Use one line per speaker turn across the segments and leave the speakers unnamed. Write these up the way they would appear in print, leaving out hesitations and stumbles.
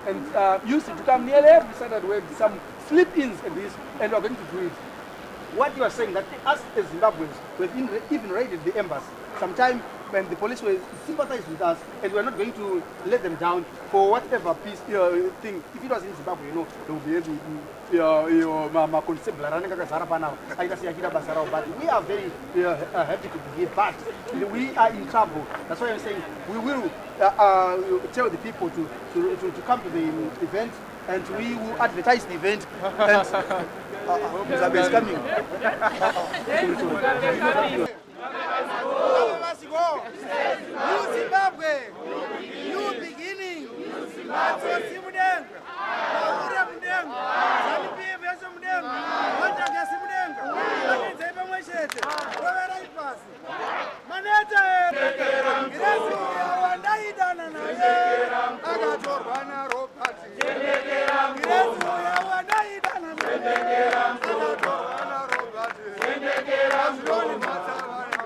and used to come nearly every Saturday with some sleep-ins and this, and we are going to do it. What you are saying that us as Zimbabweans, we've even raided the embassy. Sometime when the police were sympathized with us, and we're not going to let them down for whatever peace thing. If it was in Zimbabwe, you know, they would be able to but we are very happy to be here, but we are in trouble. That's why I'm saying we will tell the people to come to the event, and we will advertise the event. And Mugabe is coming.
New Zimbabwe, new beginning. Atsosi mudenga, Maura mudenga, Zambia veso mudenga, Wandagasi mudenga, Manete pamwe chete, wavera ipasi. Manete, Grace yawandaidana naye, akatorwa na Robert. Grace yawandaidana naye, akatorwa na Robert. Azuloni matsavana.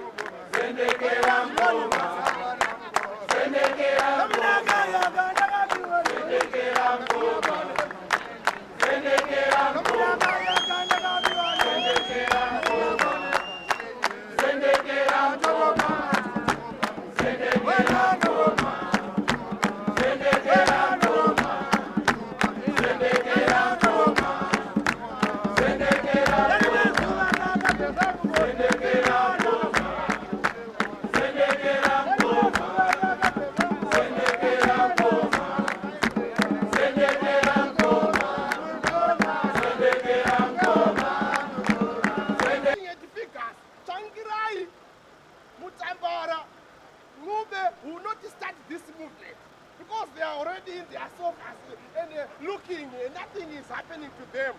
Will not start this movement because they are already in their sofas and looking, nothing is happening to them.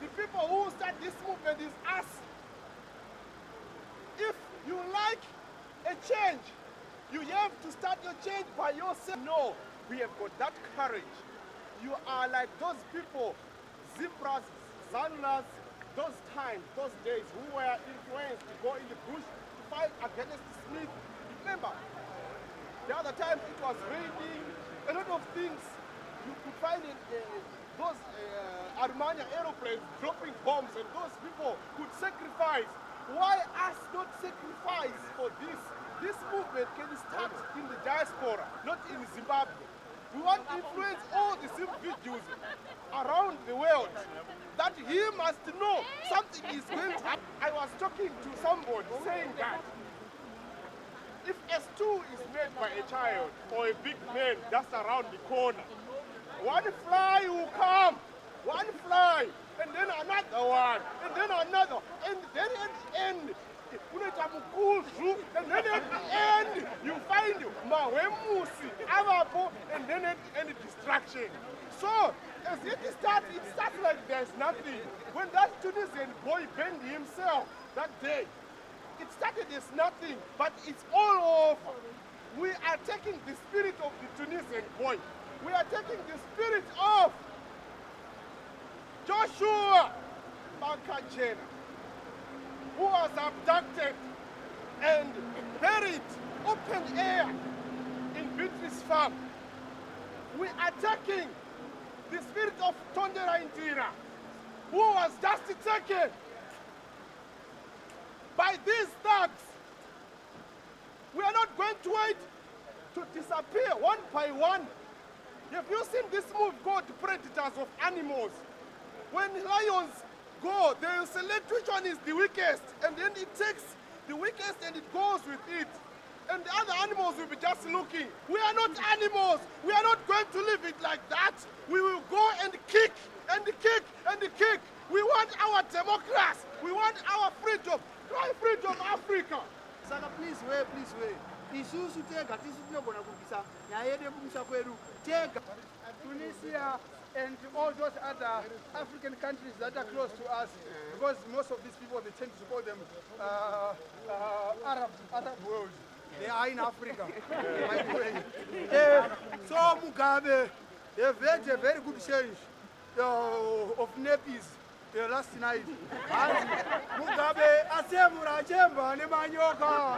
The people who start this movement is us. If you like a change, you have to start your change by yourself. No, we have got that courage. You are like those people, Zebras, Zanlas, those times, those days who were influenced to go in the bush to fight against Smith. Remember, the other time it was raining, a lot of things. You could find in those Armania aeroplanes dropping bombs, and those people could sacrifice. Why us not sacrifice for this? This movement can start in the diaspora, not in Zimbabwe. We want to influence all the individuals around the world that he must know something is going to happen. I was talking to somebody saying that if S2 is made by a child or a big man just around the corner, one fly will come, one fly, and then another one, and then another, and then at the end, and then at the end, you find Mawemusi, Avapo, and then at the end, destruction. So, as it starts like there's nothing. When that Tunisian boy burned himself that day, it started as nothing, but it's all over. We are taking the spirit of the Tunisian boy. We are taking the spirit of Joshua Makachena, who was abducted and buried open air in Beatrice Farm. We are taking the spirit of Tondera Indira, who was just taken by these thugs. We are not going to wait to disappear one by one. Have you seen this movie called Predators of Animals? When lions go, they will select which one is the weakest, and then it takes the weakest and it goes with it. And the other animals will be just looking. We are not animals. We are not going to leave it like that. We will go and kick and kick and kick. We want our democracy. We want our freedom. Try freedom, Africa.
Saka please wait. Isusu tega tisinogona kubisa nyayede kumisa kwedu tega.
Tunisia and all those other African countries that are close to us, because most of these people, they tend to call them Arab world.
They are in Africa. So Mugabe, they made a very good change of nappies last night. And Mugabe asemura chemba ne manyoka.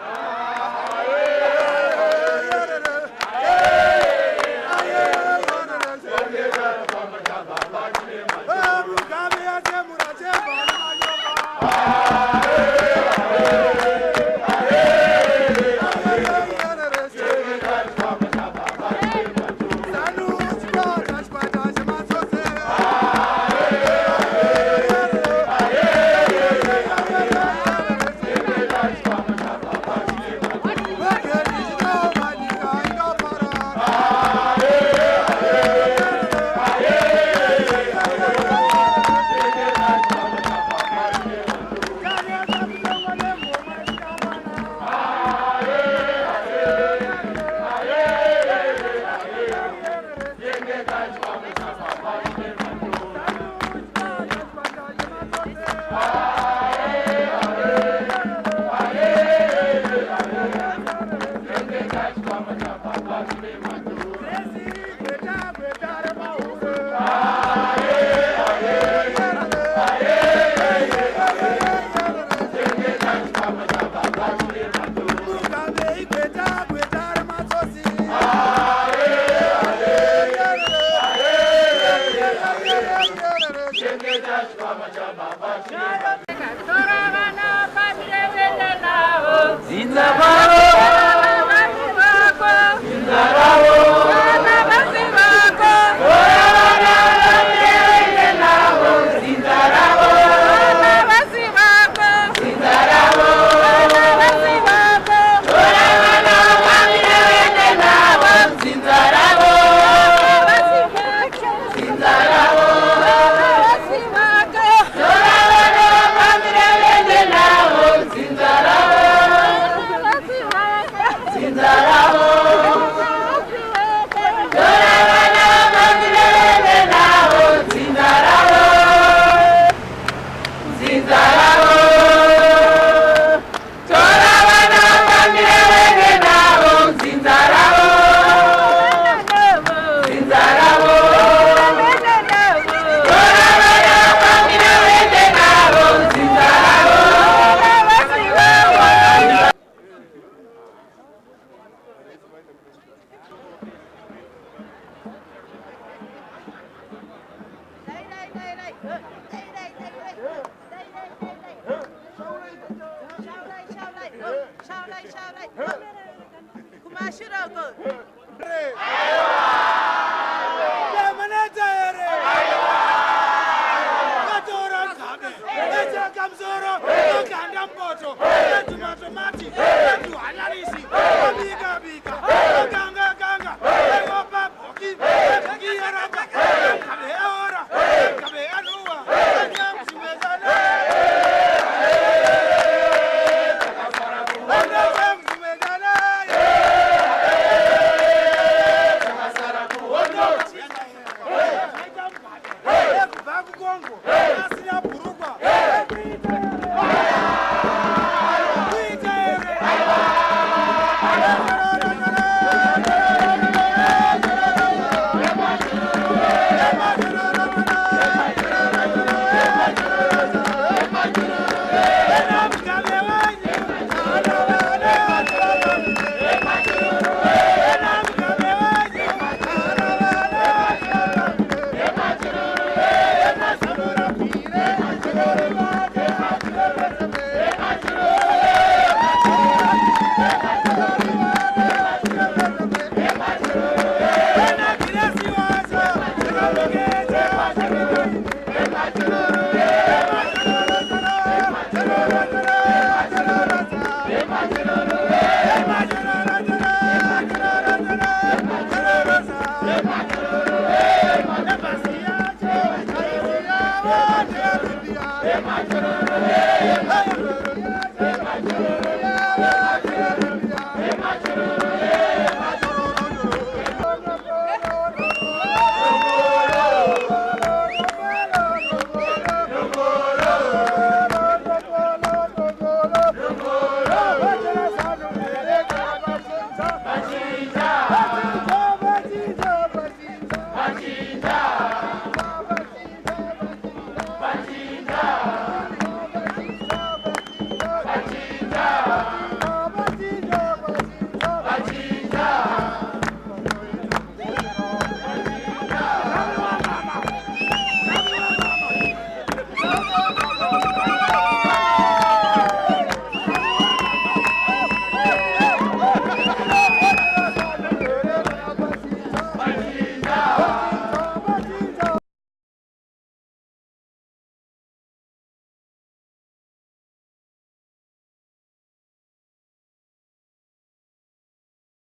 Kamzoro, Kandamboto, Tomato Mati, Analisi,